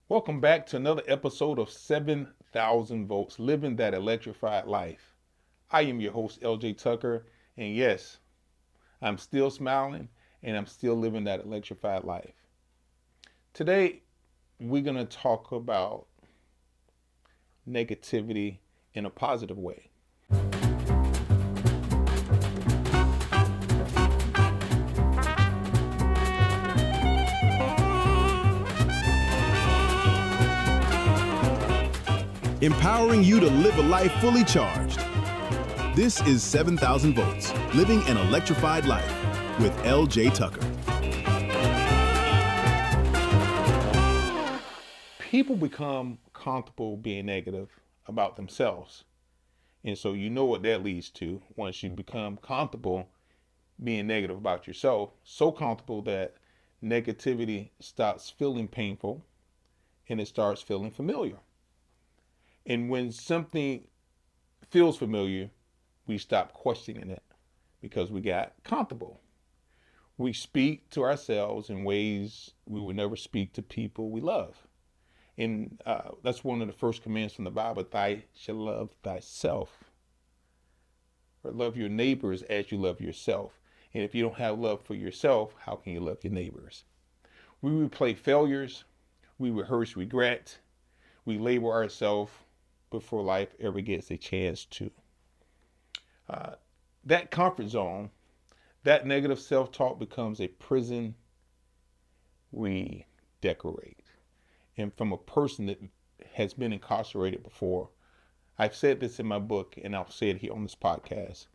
Welcome back to another episode of 7,000 Volts, Living That Electrified Life. I am your host, LJ Tucker, and yes, I'm still smiling and I'm still living that electrified life. Today, we're going to talk about negativity in a positive way. Empowering you to live a life fully charged. This is 7,000 Volts, Living an Electrified Life with LJ Tucker. People become comfortable being negative about themselves. And so you know what that leads to once you become comfortable being negative about yourself, so comfortable that negativity stops feeling painful and it starts feeling familiar. And when something feels familiar, we stop questioning it because we got comfortable. We speak to ourselves in ways we would never speak to people we love. And that's one of the first commands from the Bible: thou shalt love thyself, or love your neighbors as you love yourself. And if you don't have love for yourself, how can you love your neighbors? We replay failures, we rehearse regret, we label ourselves before life ever gets a chance to. That comfort zone, that negative self-talk becomes a prison we decorate. And from a person that has been incarcerated before, I've said this in my book and I'll say it here on this podcast.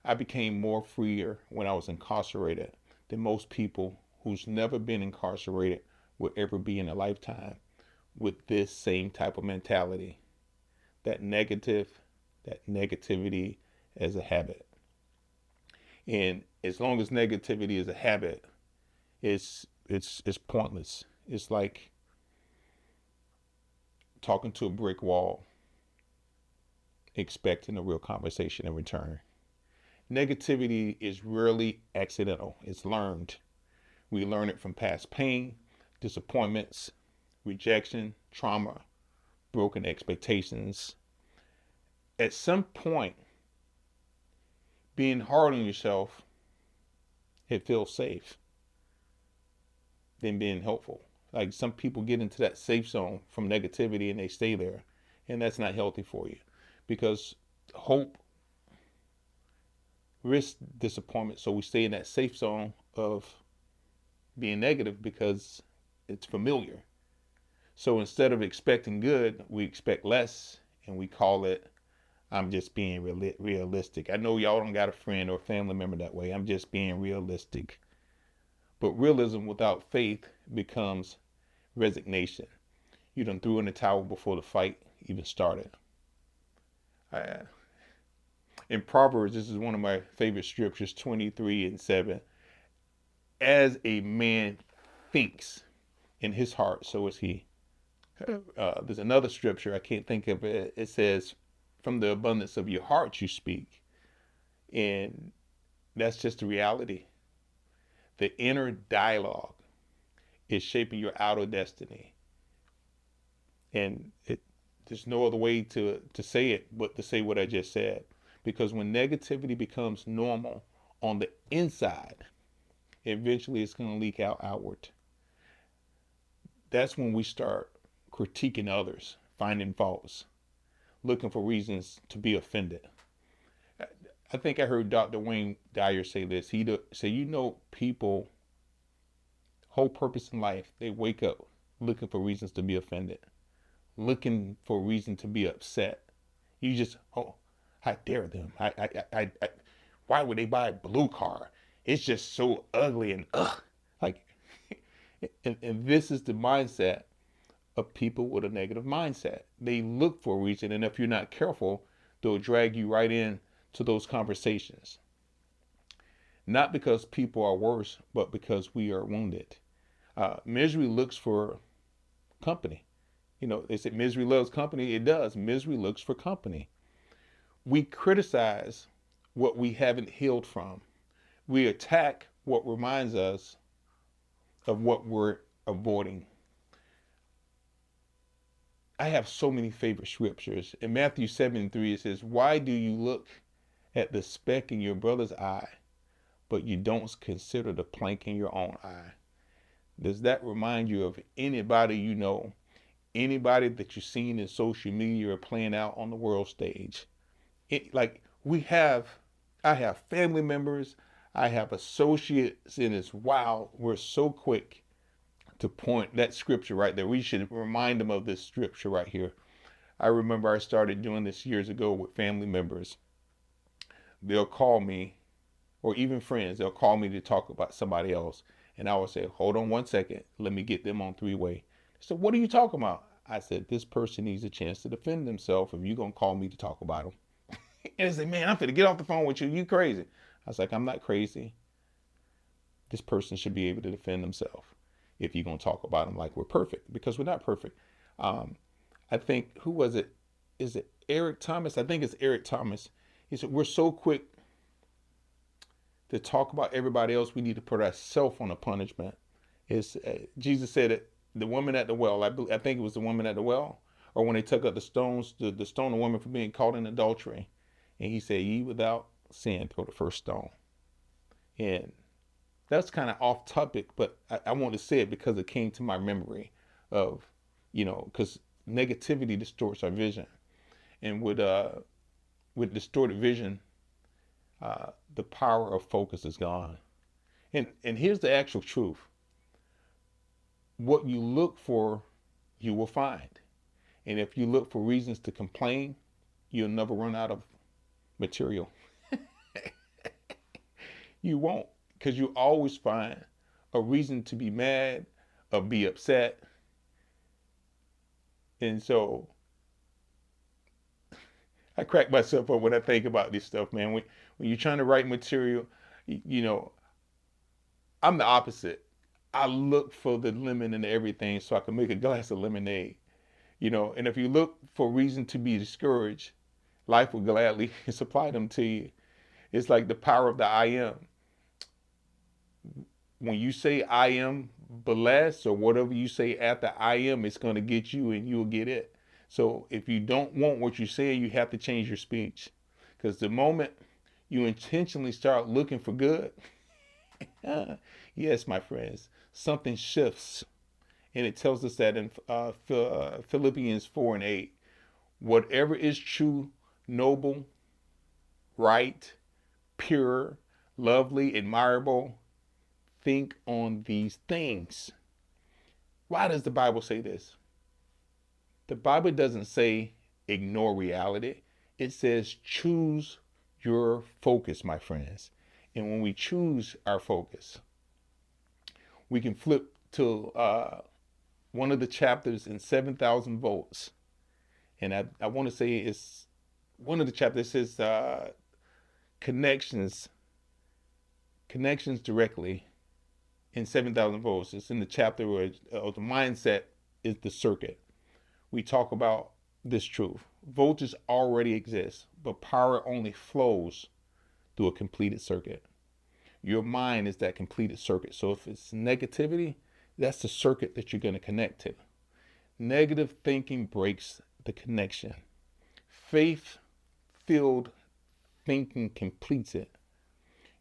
I became more freer when I was incarcerated than most people who's never been incarcerated will ever be in a lifetime with this same type of mentality. That negativity as a habit. And as long as negativity is a habit, it's pointless. It's like talking to a brick wall, expecting a real conversation in return. Negativity is rarely accidental. It's learned. We learn it from past pain, disappointments, rejection, trauma, broken expectations. At some point, being hard on yourself, it feels safe than being helpful. Like, some people get into that safe zone from negativity and they stay there, and that's not healthy for you, because hope risks disappointment. So we stay in that safe zone of being negative because it's familiar. So instead of expecting good, we expect less, and we call it, I'm just being realistic. I know y'all don't got a friend or a family member that way. I'm just being realistic. But realism without faith becomes resignation. You done threw in the towel before the fight even started. In Proverbs, this is one of my favorite scriptures, 23:7. As a man thinks in his heart, so is he. There's another scripture, I can't think of it. It says, from the abundance of your heart you speak. And that's just the reality. The inner dialogue is shaping your outer destiny. And there's no other way to say it but to say what I just said. Because when negativity becomes normal on the inside, eventually it's going to leak out outward. That's when we start critiquing others, finding faults, looking for reasons to be offended. I think I heard Dr. Wayne Dyer say this. He said, people, whole purpose in life, they wake up looking for reasons to be offended, looking for reason to be upset. You just, I dare them. Why would they buy a blue car? It's just so ugly and like, and this is the mindset of people with a negative mindset. They look for a reason, and if you're not careful, they'll drag you right in to those conversations. Not because people are worse, but because we are wounded. Misery looks for company. They say misery loves company. It does. Misery looks for company. We criticize what we haven't healed from. We attack what reminds us of what we're avoiding. I have so many favorite scriptures. In Matthew 7:3, it says, "Why do you look at the speck in your brother's eye, but you don't consider the plank in your own eye?" Does that remind you of anybody you know, anybody that you've seen in social media or playing out on the world stage? Like I have family members, I have associates, and it's wow, we're so quick to point that scripture right there. We should remind them of this scripture right here. I remember I started doing this years ago with family members. They'll call me, or even friends, they'll call me to talk about somebody else. And I would say, hold on 1 second, let me get them on three-way. So what are you talking about? I said, this person needs a chance to defend themselves if you're going to call me to talk about them. And they say, man, I'm finna get off the phone with you. You crazy. I was like, I'm not crazy. This person should be able to defend themselves if you're going to talk about them like we're perfect, because we're not perfect. I think, who was it? Is it Eric Thomas? I think it's Eric Thomas. He said, we're so quick to talk about everybody else, we need to put ourselves on a punishment. Jesus said it, the woman at the well, I think it was the woman at the well, or when they took up the stones, the stone the woman for being caught in adultery. And he said, ye without sin, throw the first stone. And that's kind of off topic, but I want to say it because it came to my memory of, because negativity distorts our vision. And with distorted vision, the power of focus is gone. And here's the actual truth. What you look for, you will find. And if you look for reasons to complain, you'll never run out of material. You won't, because you always find a reason to be mad or be upset. And so I crack myself up when I think about this stuff, man. When you're trying to write material, I'm the opposite. I look for the lemon in everything so I can make a glass of lemonade. And if you look for reason to be discouraged, life will gladly supply them to you. It's like the power of the I am. When you say I am blessed, or whatever you say after I am, it's going to get you and you'll get it. So if you don't want what you say, you have to change your speech. Because the moment you intentionally start looking for good, yes, my friends, something shifts. And it tells us that in Philippians 4:8, whatever is true, noble, right, pure, lovely, admirable, think on these things. Why does the Bible say this? The Bible doesn't say ignore reality. It says choose your focus, my friends. And when we choose our focus, we can flip to one of the chapters in 7,000 Volts. And I want to say it's one of the chapters that says connections directly in 7,000 Volts. It's in the chapter where the mindset is the circuit. We talk about this truth. Voltage already exists, but power only flows through a completed circuit. Your mind is that completed circuit. So if it's negativity, that's the circuit that you're going to connect to. Negative thinking breaks the connection. Faith-filled thinking completes it.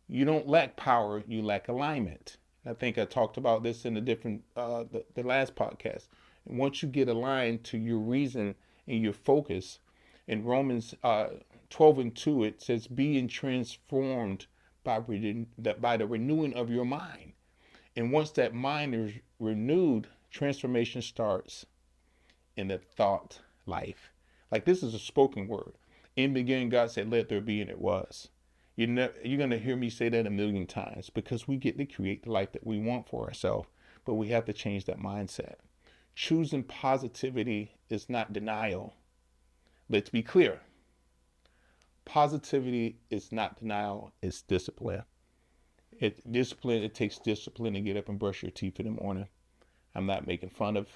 You don't lack power, you lack alignment. I think I talked about this in the last podcast. And once you get aligned to your reason and your focus, in Romans 12:2, it says, being transformed by the renewing of your mind. And once that mind is renewed, transformation starts in the thought life. Like, this is a spoken word. In the beginning, God said, let there be, and it was. You're going to hear me say that a million times, because we get to create the life that we want for ourselves, but we have to change that mindset. Choosing positivity is not denial. Let's be clear. Positivity is not denial, it's discipline. It takes discipline to get up and brush your teeth in the morning. I'm not making fun of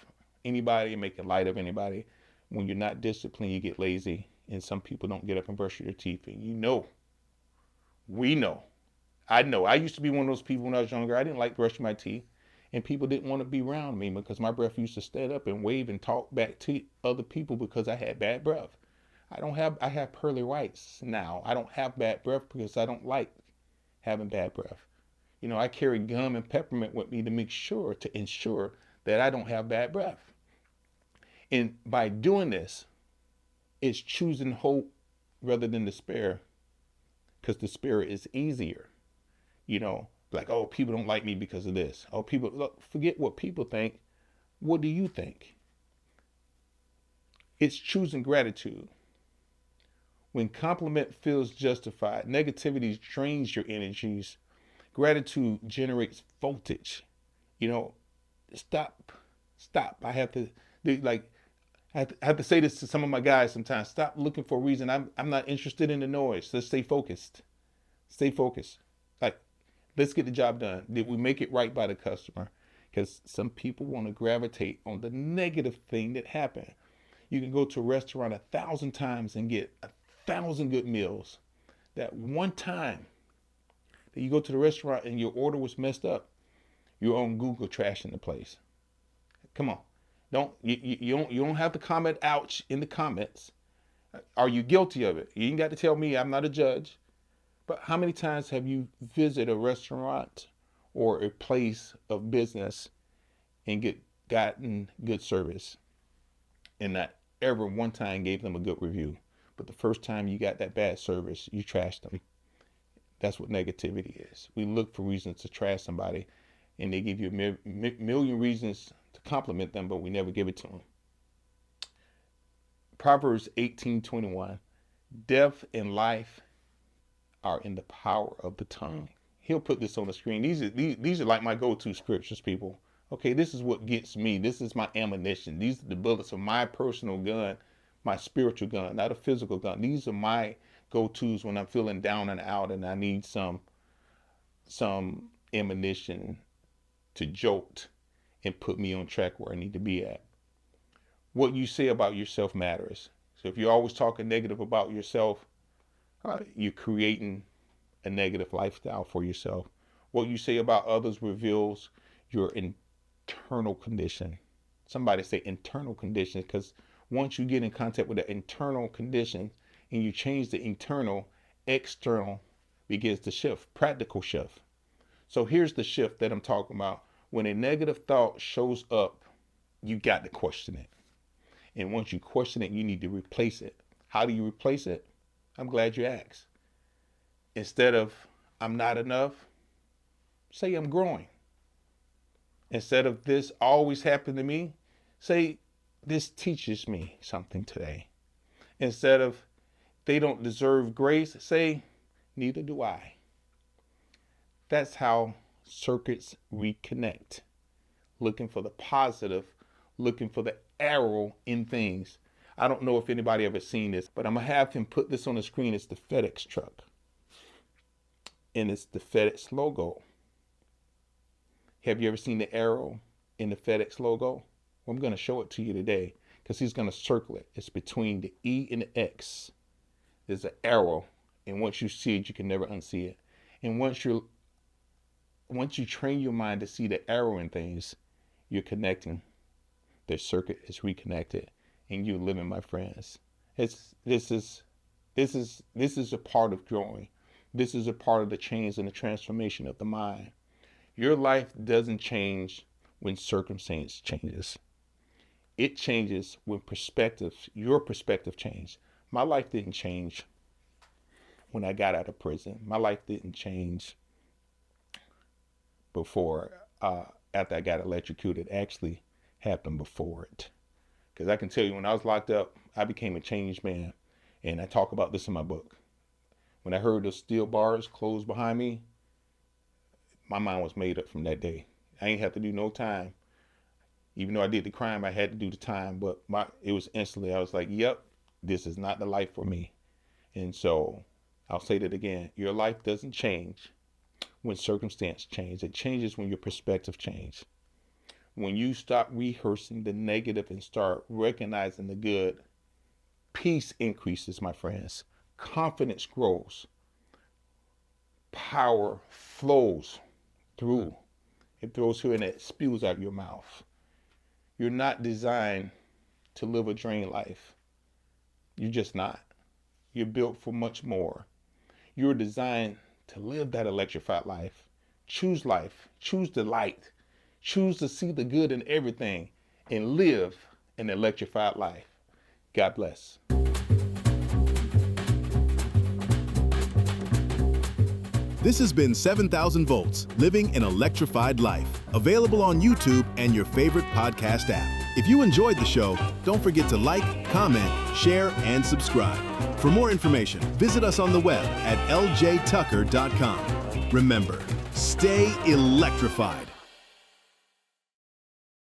anybody, making light of anybody. When you're not disciplined, you get lazy, and some people don't get up and brush their teeth. And we know. I know. I used to be one of those people when I was younger. I didn't like brushing my teeth. And people didn't want to be around me because my breath used to stand up and wave and talk back to other people because I had bad breath. I have pearly whites now. I don't have bad breath because I don't like having bad breath. You know, I carry gum and peppermint with me to ensure that I don't have bad breath. And by doing this, it's choosing hope rather than despair, because despair is easier. You know, like, oh, people don't like me because of this. Oh, people, look, forget what people think. What do you think? It's choosing gratitude. When compliment feels justified, negativity drains your energies. Gratitude generates voltage. You know, stop. I have to I have to say this to some of my guys sometimes. Stop looking for a reason. I'm not interested in the noise. Let's stay focused. Stay focused. Like, let's get the job done. Did we make it right by the customer? Because some people want to gravitate on the negative thing that happened. You can go to a restaurant 1,000 times and get 1,000 good meals. That one time that you go to the restaurant and your order was messed up, you're on Google trashing the place. Come on. You don't have to comment ouch in the comments. Are you guilty of it? You ain't got to tell me. I'm not a judge. But how many times have you visited a restaurant or a place of business and gotten good service and not ever one time gave them a good review? But the first time you got that bad service, you trashed them. That's what negativity is. We look for reasons to trash somebody, and they give you a million reasons to compliment them, but we never give it to them. Proverbs 18:21, death and life are in the power of the tongue. He'll put this on the screen. These are like my go-to scriptures, people. Okay, this is what gets me. This is my ammunition. These are the bullets of my personal gun, my spiritual gun, not a physical gun. These are my go-tos when I'm feeling down and out and I need some ammunition to jolt and put me on track where I need to be at. What you say about yourself matters. So if you're always talking negative about yourself, you're creating a negative lifestyle for yourself. What you say about others reveals your internal condition. Somebody say internal condition, because once you get in contact with the internal condition and you change the internal, external begins to shift, practical shift. So here's the shift that I'm talking about. When a negative thought shows up, you got to question it. And once you question it, you need to replace it. How do you replace it? I'm glad you asked. Instead of I'm not enough, say I'm growing. Instead of this always happened to me, say this teaches me something today. Instead of they don't deserve grace, say neither do I. That's how circuits reconnect. Looking for the positive, looking for the arrow in things. I don't know if anybody ever seen this, but I'm gonna have him put this on the screen. It's the FedEx truck. And it's the FedEx logo. Have you ever seen the arrow in the FedEx logo? Well, I'm gonna show it to you today because he's gonna circle it. It's between the E and the X. There's an arrow, and once you see it, you can never unsee it. And once you train your mind to see the arrow in things, you're connecting. The circuit is reconnected, and you're living, my friends. This is a part of growing. This is a part of the change and the transformation of the mind. Your life doesn't change when circumstance changes. It changes when your perspective changes. My life didn't change when I got out of prison. My life didn't change after I got electrocuted. It actually happened before it. Because I can tell you, when I was locked up, I became a changed man. And I talk about this in my book. When I heard those steel bars close behind me, my mind was made up from that day. I ain't have to do no time. Even though I did the crime, I had to do the time. But it was instantly, I was like, yep, this is not the life for me. And so I'll say that again. Your life doesn't change when circumstance change. It changes when your perspective changes. When you stop rehearsing the negative and start recognizing the good, peace increases, my friends. Confidence grows. Power flows through. It throws her and it spews out your mouth. You're not designed to live a drain life. You're just not. You're built for much more. You're designed to live that electrified life. Choose life. Choose the light. Choose to see the good in everything and live an electrified life. God bless. This has been 7,000 Volts, Living an Electrified Life, available on YouTube and your favorite podcast app. If you enjoyed the show, don't forget to like, comment, share, and subscribe. For more information, visit us on the web at ljtucker.com. Remember, stay electrified.